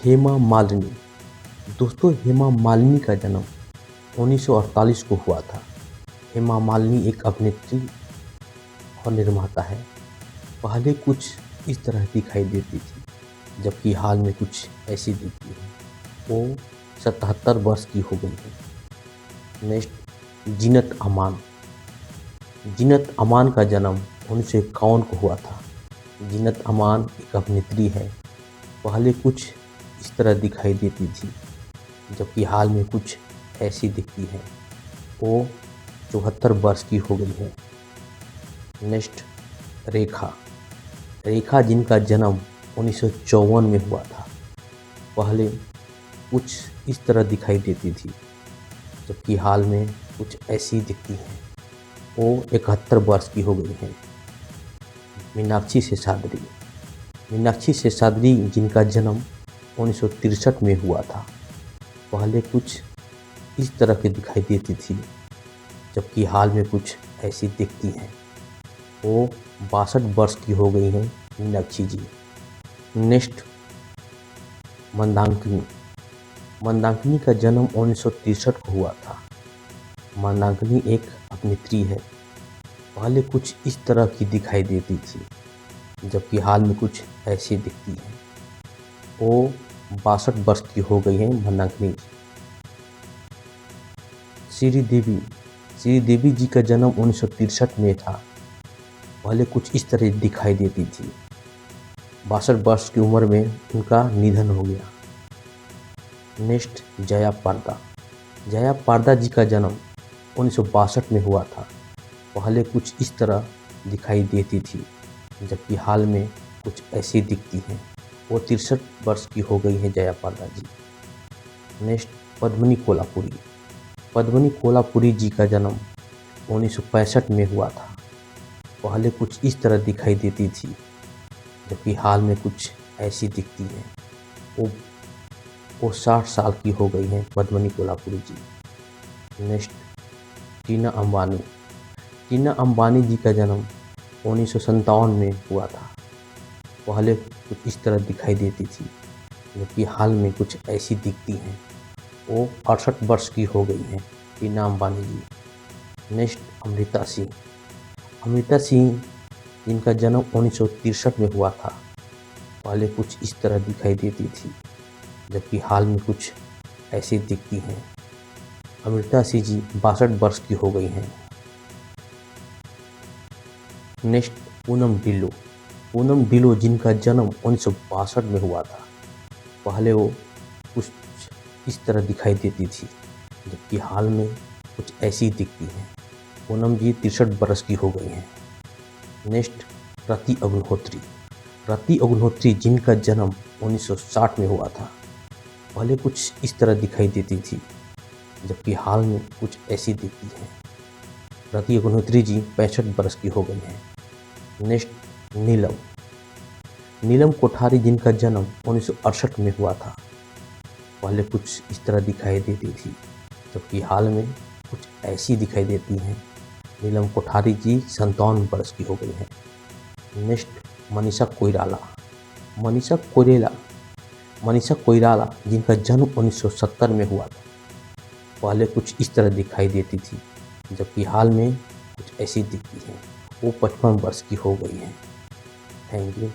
हेमा मालिनी। दोस्तों, हेमा मालिनी का जन्म 1948 को हुआ था। हेमा मालिनी एक अभिनेत्री और निर्माता है। पहले कुछ इस तरह दिखाई देती थी, जबकि हाल में कुछ ऐसी दिखती है। वो 77 वर्ष की हो गई है। नेक्स्ट, जीनत अमान। जीनत अमान का जन्म 1951 को हुआ था। जीनत अमान एक अभिनेत्री है। पहले कुछ इस तरह दिखाई देती थी, जबकि हाल में कुछ ऐसी दिखती है। वो 74 वर्ष की हो गई है। नेक्स्ट, रेखा। रेखा जिनका जन्म 1954 में हुआ था। पहले कुछ इस तरह दिखाई देती थी, जबकि हाल में कुछ ऐसी दिखती हैं। वो 71 वर्ष की हो गई हैं। मीनाक्षी शेषाद्री। मीनाक्षी शेषाद्री जिनका जन्म 1963 में हुआ था। पहले कुछ इस तरह की दिखाई देती थी, जबकि हाल में कुछ ऐसी दिखती हैं। वो 62 वर्ष की हो गई हैं मीनाक्षी जी। नेक्स्ट, मंदाकिनी। मंदाकिनी का जन्म 1963 को हुआ था। मंदाकिनी एक अभिनेत्री है। पहले कुछ इस तरह की दिखाई देती थी, जबकि हाल में कुछ ऐसी दिखती हैं। वो 62 वर्ष की हो गई हैं मंदाकिनी जी। श्रीदेवी। श्रीदेवी जी का जन्म 1963 में था। पहले कुछ इस तरह दिखाई देती थी। 62 वर्ष की उम्र में उनका निधन हो गया। नेक्स्ट, जया प्रदा। जया प्रदा जी का जन्म 1962 में हुआ था। पहले कुछ इस तरह दिखाई देती थी, जबकि हाल में कुछ ऐसी दिखती हैं। वो 63 वर्ष की हो गई है जया प्रदा जी। नेक्स्ट, पद्मिनी कोल्हापुरी। पद्मिनी कोल्हापुरी जी का जन्म 1965 में हुआ था। पहले कुछ इस तरह दिखाई देती थी, जबकि हाल में कुछ ऐसी दिखती हैं। वो 60 साल की हो गई हैं पद्मिनी कोल्हापुरी जी। नेक्स्ट, टीना अंबानी। टीना अंबानी जी का जन्म 1957 में हुआ था। पहले कुछ इस तरह दिखाई देती थी, जबकि हाल में कुछ ऐसी दिखती हैं। वो 68 वर्ष की हो गई हैं टीना अंबानी जी। नेक्स्ट, अमृता सिंह। अमृता सिंह जिनका जन्म 1963 में हुआ था। पहले कुछ इस तरह दिखाई देती थी, जबकि हाल में कुछ ऐसी दिखती हैं। अमृता सिंह जी 62 वर्ष की हो गई हैं। नेक्स्ट, पूनम ढिल्लो। पूनम ढिल्लो जिनका जन्म 1962 में हुआ था। पहले वो कुछ इस तरह दिखाई देती थी, जबकि हाल में कुछ ऐसी दिखती हैं। पूनम जी 63 वर्ष की हो गई हैं। नेक्स्ट, रति अग्निहोत्री। रति अग्निहोत्री जिनका जन्म 1960 में हुआ था। पहले कुछ इस तरह दिखाई देती थी, जबकि हाल में कुछ ऐसी दिखती हैं। रति अग्निहोत्री जी 65 वर्ष की हो गई हैं। नेक्स्ट, नीलम। नीलम कोठारी जिनका जन्म 1968 में हुआ था। पहले कुछ इस तरह दिखाई देती थी, जबकि हाल में कुछ ऐसी दिखाई देती हैं। नीलम कोठारी जी 57 वर्ष की हो गई हैं। नेक्स्ट, मनीषा कोइराला। मनीषा कोइराला जिनका जन्म 1970 में हुआ था। पहले कुछ इस तरह दिखाई देती थी, जबकि हाल में कुछ ऐसी दिखती हैं। वो 55 वर्ष की हो गई हैं। Thank you.